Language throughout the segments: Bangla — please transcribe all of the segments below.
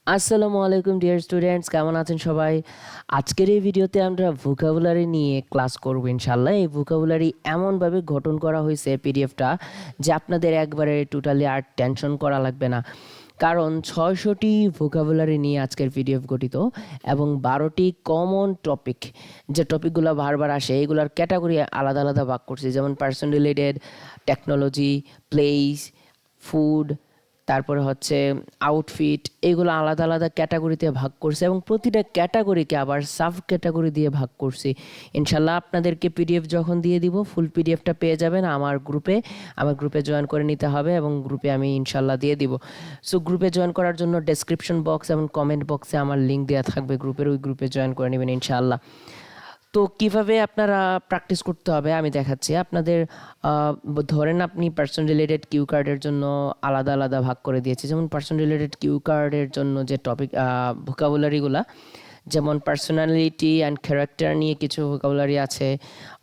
আসসালামু আলাইকুম ডিয়ার স্টুডেন্টস, কেমন আছেন সবাই? আজকের এই ভিডিওতে আমরা ভোকাবুলারি নিয়ে ক্লাস করব ইনশাল্লাহ। এই ভোকাবুলারি এমনভাবে গঠন করা হয়েছে পিডিএফটা যে আপনাদের একবারে টোটালি আর টেনশন করা লাগবে না, কারণ 600টি ভোকাবুলারি নিয়ে আজকের পিডিএফ গঠিত এবং 12টি কমন টপিক, যে টপিকগুলো বারবার আসে এইগুলোর ক্যাটাগরি আলাদা আলাদা ভাগ করছি, যেমন person related, technology, place, food, তারপরে হচ্ছে আউটফিট, এগুলো আলাদা আলাদা ক্যাটাগরিতে ভাগ করছে এবং প্রতিটা ক্যাটাগরিকে আবার সাব ক্যাটাগরি দিয়ে ভাগ করছি। ইনশাল্লাহ আপনাদেরকে পিডিএফ যখন দিয়ে দিব, ফুল পিডিএফটা পেয়ে যাবেন আমার গ্রুপে জয়েন করে নিতে হবে এবং গ্রুপে আমি ইনশাল্লাহ দিয়ে দিব। সো গ্রুপে জয়েন করার জন্য ডেসক্রিপশন বক্স এবং কমেন্ট বক্সে আমার লিঙ্ক দেওয়া থাকবে গ্রুপের, ওই গ্রুপে জয়েন করে নেবেন ইনশাল্লাহ। তো কিভাবে আপনারা প্র্যাকটিস করতে হবে আমি দেখাচ্ছি আপনাদের। ধরেন আপনি পার্সন রিলেটেড কিউ কার্ডের জন্য আলাদা আলাদা ভাগ করে দিয়েছি, যেমন পার্সন রিলেটেড কিউ কার্ডের জন্য যে টপিক ভোকাবুলারিগুলা, যেমন পার্সোনালিটি অ্যান্ড ক্যারেক্টার নিয়ে কিছু ভোকাবুলারি আছে,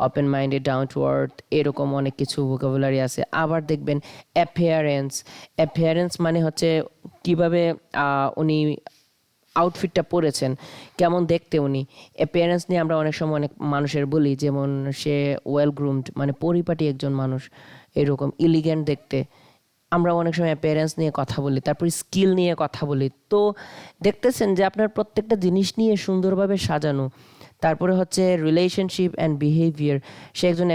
open minded, down to earth, এরকম অনেক কিছু ভোকাবুলারি আছে। আবার দেখবেন অ্যাপিয়ারেন্স, অ্যাপিয়ারেন্স মানে হচ্ছে কিভাবে উনি আউটফিটটা পরেছেন, কেমন দেখতে উনি। অ্যাপিয়ারেন্স নিয়ে আমরা অনেক সময় অনেক মানুষের বলি, যেমন সে ওয়েল গ্রুমড মানে পরিপাটি একজন মানুষ, এরকম ইলিগেন্ট দেখতে। আমরা অনেক সময় অ্যাপিয়ারেন্স নিয়ে কথা বলি, তারপর স্কিল নিয়ে কথা বলি। তো দেখতেছেন যে আপনার প্রত্যেকটা জিনিস নিয়ে সুন্দরভাবে সাজানো। তারপরে হচ্ছে রিলেশনশিপ অ্যান্ড বিহেভিয়ার, সে একজন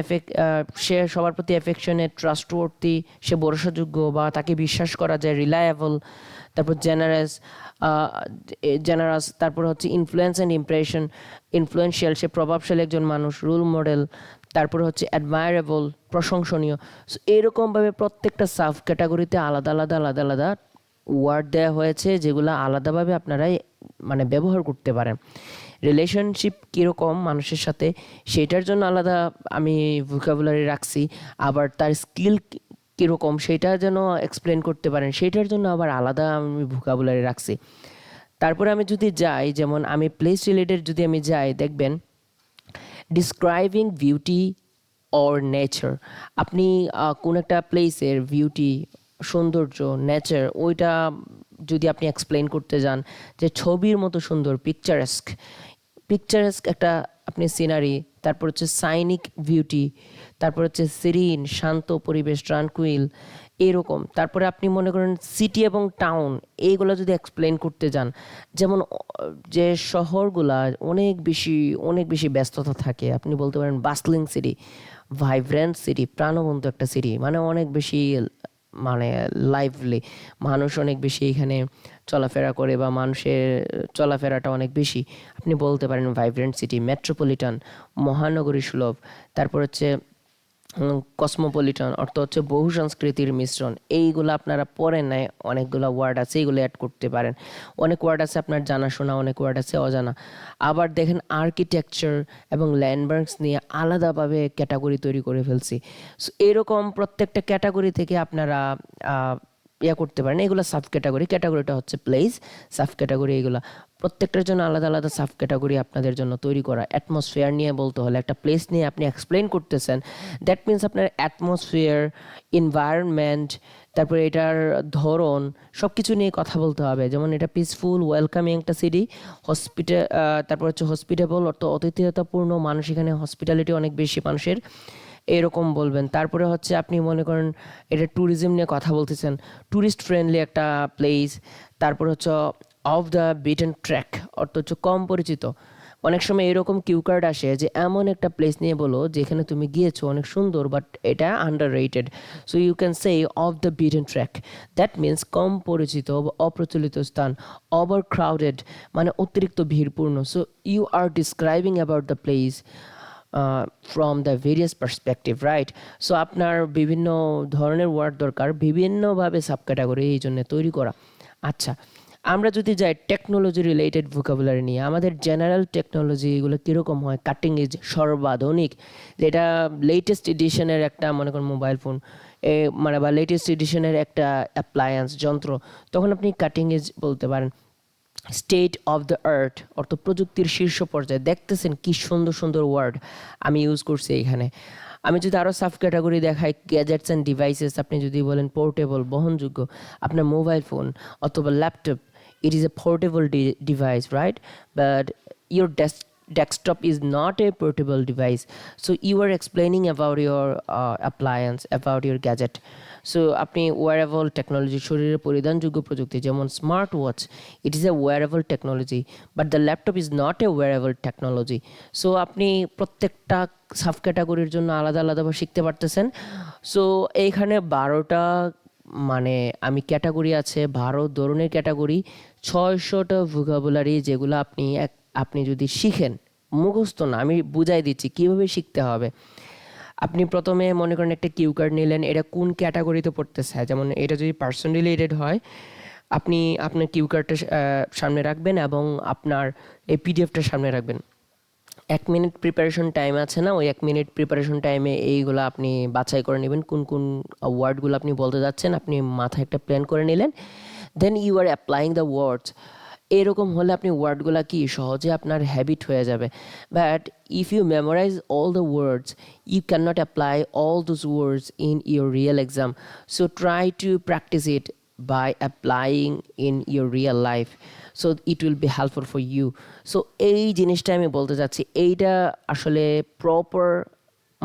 সে সবার প্রতি অ্যাফেকশনেট, ট্রাস্টওয়ার্থি, সে ভরসাযোগ্য বা তাকে বিশ্বাস করা যায়, রিলায়েবল। তারপর জেনারাস, তারপর হচ্ছে ইনফ্লুয়েন্স অ্যান্ড ইমপ্রেশন, ইনফ্লুয়েন্সিয়াল, সে প্রভাবশালী একজন মানুষ, রোল মডেল। তারপরে হচ্ছে অ্যাডমায়ারেবল, প্রশংসনীয়। সো এরকমভাবে প্রত্যেকটা সাব ক্যাটাগরিতে আলাদা আলাদা আলাদা আলাদা ওয়ার্ড দেওয়া হয়েছে, যেগুলো আলাদাভাবে আপনারাই মানে ব্যবহার করতে পারেন। রিলেশনশিপ কীরকম মানুষের সাথে, সেটার জন্য আলাদা আমি ভোকাবুলারি রাখছি। আবার তার স্কিল কীরকম সেটা যেন এক্সপ্লেন করতে পারেন, সেটার জন্য আবার আলাদা আমি ভোকাবুলারি রাখছি। তারপরে আমি যদি যাই, যেমন আমি প্লেস রিলেটেড যদি আমি যাই, দেখবেন ডিসক্রাইবিং বিউটি অর নেচার। আপনি কোন একটা প্লেসের বিউটি, সৌন্দর্য, নেচার, ওইটা যদি আপনি এক্সপ্লেন করতে যান যে ছবির মতো সুন্দর, পিকচারেস্ক, পিকচারেস্ক একটা আপনি সিনারি, তারপর হচ্ছে সাইনিক বিউটি, তারপর হচ্ছে সিরিন, শান্ত পরিবেশ, ট্রানকুইল, এরকম। তারপরে আপনি মনে করেন সিটি এবং টাউন, এইগুলো যদি এক্সপ্লেন করতে যান, যেমন যে শহরগুলা অনেক বেশি ব্যস্ততা থাকে, আপনি বলতে পারেন বাসলিং সিটি, ভাইব্রেন্ট সিটি, প্রাণবন্ত একটা সিটি, মানে অনেক বেশি মানে লাইভলি, মানুষ অনেক বেশি এখানে চলাফেরা করে বা মানুষের চলাফেরাটা অনেক বেশি। আপনি বলতে পারেন ভাইব্রেন্ট সিটি, মেট্রোপলিটন, মহানগরী সুলভ। তারপর হচ্ছে কসমোপলিটন, অর্থ হচ্ছে বহু সংস্কৃতির মিশ্রণ। এইগুলো আপনারা পড়েন নাই, অনেকগুলো ওয়ার্ড আছে, এইগুলো অ্যাড করতে পারেন। অনেক ওয়ার্ড আছে আপনার জানাশোনা, অনেক ওয়ার্ড আছে অজানা। আবার দেখেন আর্কিটেকচার এবং ল্যান্ডমার্কস নিয়ে আলাদাভাবে ক্যাটাগরি তৈরি করে ফেলছি। সো এরকম প্রত্যেকটা ক্যাটাগরি থেকে আপনারা করতে পারেন। এগুলো সাব ক্যাটাগরি, ক্যাটাগরিটা হচ্ছে প্লেস, সাব ক্যাটাগরি এগুলো প্রত্যেকটার জন্য আলাদা আলাদা সাব ক্যাটাগরি আপনাদের জন্য তৈরি করা। অ্যাটমসফিয়ার নিয়ে বলতে হলে, একটা প্লেস নিয়ে আপনি এক্সপ্লেন করতেছেন, দ্যাট মিন্স আপনার অ্যাটমসফিয়ার, এনভায়রনমেন্ট, তারপরে এটার ধরন, সব কিছু নিয়ে কথা বলতে হবে। যেমন এটা পিসফুল, ওয়েলকামিং একটা সিটি, তারপর হচ্ছে হসপিটেবল, অর্থ অতিথিয়তাপূর্ণ, মানুষ এখানে হসপিটালিটি অনেক বেশি মানুষের, এরকম বলবেন। তারপরে হচ্ছে আপনি মনে করেন এটা ট্যুরিজম নিয়ে কথা বলতেছেন, ট্যুরিস্ট ফ্রেন্ডলি একটা প্লেস। তারপর হচ্ছে অফ দ্য বিটেন ট্র্যাক, অর্থ হচ্ছে কম পরিচিত। অনেক সময় এরকম কিউ কার্ড আসে যে এমন একটা প্লেস নিয়ে বলো যেখানে তুমি গিয়েছো, অনেক সুন্দর, বাট এটা underrated. So you can say off the beaten track, that means কম পরিচিত বা অপ্রচলিত স্থান। ওভার ক্রাউডেড মানে অতিরিক্ত ভিড়পূর্ণ। So you are describing about the place from the various perspective, right? So আপনার বিভিন্ন ধরনের ওয়ার্ড দরকার, বিভিন্নভাবে সাব ক্যাটাগরি এই জন্য তৈরি করা। আচ্ছা, আমরা যদি যাই টেকনোলজি রিলেটেড ভোকাবুলারি নিয়ে, আমাদের জেনারেল টেকনোলজি এগুলো কীরকম হয়, কাটিং এজ, সর্বাধুনিক, যেটা লেটেস্ট এডিশনের একটা মনে করেন মোবাইল ফোন, মানে বা লেটেস্ট এডিশনের একটা অ্যাপ্লায়েন্স যন্ত্র, তখন আপনি কাটিং এজ বলতে পারেন। স্টেট অফ দ্য আর্থ, অর্থ প্রযুক্তির শীর্ষ পর্যায়ে। দেখতেছেন কি সুন্দর সুন্দর ওয়ার্ড আমি ইউজ করছি এখানে। আমি যদি আরও সাব ক্যাটাগরি দেখাই, গ্যাজেটস অ্যান্ড ডিভাইসেস, আপনি যদি বলেন পোর্টেবল, বহনযোগ্য, আপনার মোবাইল ফোন অথবা laptop, it is a portable device, right? But your desktop is not a portable device. So you are explaining about your appliance, about your gadget. So আপনি ওয়্যারেবল টেকনোলজি, শরীরে পরিধানযোগ্য প্রযুক্তি, যেমন smart watch, it is a wearable technology, but the laptop is not a wearable technology. So আপনি প্রত্যেকটা সাব ক্যাটাগরির জন্য আলাদা আলাদাভাবে শিখতে পারতেছেন। সো এইখানে 12টা মানে আমি ক্যাটাগরি আছে, 12 ধরনের ক্যাটাগরি, 600টা ভোকাবুলারি, যেগুলো আপনি যদি শিখেন, মুখস্থ না, আমি বুঝাই দিচ্ছি কীভাবে শিখতে হবে। আপনি প্রথমে মনে করেন একটা কিউ কার্ড নিলেন, এটা কোন ক্যাটাগরিতে পড়তেছে, যেমন এটা যদি পার্সন রিলেটেড হয়, আপনি আপনার কিউ কার্ডটা সামনে রাখবেন এবং আপনার এই পিডিএফটা সামনে রাখবেন। 1 মিনিট প্রিপারেশন টাইম আছে না, ওই 1 মিনিট প্রিপারেশন টাইমে এইগুলো আপনি বাছাই করে নেবেন, কোন কোন ওয়ার্ডগুলো আপনি বলতে যাচ্ছেন, আপনি মাথায় একটা প্ল্যান করে নিলেন। Then you are applying the words. এরকম হলে আপনি ওয়ার্ডগুলো কি সহজে আপনার হ্যাবিট হয়ে যাবে। But if you memorise all the words, you can not apply all those words in your real exam. So try to practise it by applying in your real life, so it will be helpful for you. So এই জিনিসটা আমি বলতে চাচ্ছি, এইটা আসলে প্রপার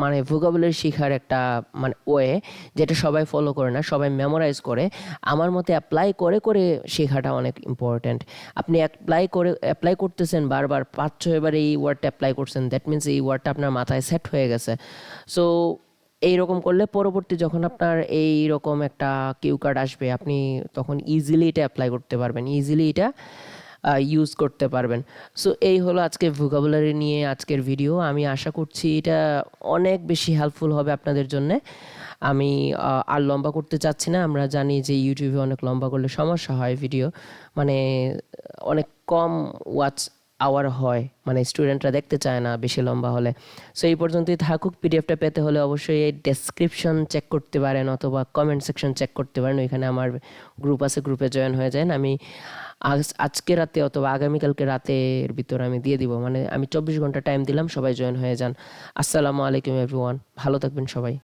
মানে ভোকাবুলারি শেখার একটা মানে ওয়ে, যেটা সবাই ফলো করে না, সবাই মেমোরাইজ করে। আমার মতে অ্যাপ্লাই করে করে শেখাটা অনেক ইম্পর্ট্যান্ট। আপনি অ্যাপ্লাই করতেছেন বারবার, 5-6 বার এই ওয়ার্ডটা অ্যাপ্লাই করছেন, দ্যাট মিনস এই ওয়ার্ডটা আপনার মাথায় সেট হয়ে গেছে। সো এইরকম করলে পরবর্তী যখন আপনার এইরকম একটা কিউ কার্ড আসবে, আপনি তখন ইজিলি এটা অ্যাপ্লাই করতে পারবেন, ইজিলি এটা ইউজ করতে পারবেন। সো এই হলো আজকে ভোকাবুলারি নিয়ে আজকের ভিডিও। আমি আশা করছি এটা অনেক বেশি হেল্পফুল হবে আপনাদের জন্যে। আমি আর লম্বা করতে চাচ্ছি না। আমরা জানি যে ইউটিউবে অনেক লম্বা করলে সমস্যা হয়, ভিডিও মানে অনেক কম ওয়াচ আওয়ার হয়, মানে স্টুডেন্টরা দেখতে চায় না বেশি লম্বা হলে। সো এই পর্যন্তই থাকুক। পিডিএফটা পেতে হলে অবশ্যই এই ডেসক্রিপশন চেক করতে পারেন অথবা কমেন্ট সেকশন চেক করতে পারেন, ওইখানে আমার গ্রুপ আছে, গ্রুপে জয়েন হয়ে যান। আমি আজকে রাতে অথবা আগামীকালকে রাতের ভিতর আমি দিয়ে দিব, মানে আমি 24 ঘন্টা টাইম দিলাম, সবাই জয়েন হয়ে যান। আসসালামু আলাইকুম এভরিওয়ান, ভালো থাকবেন সবাই।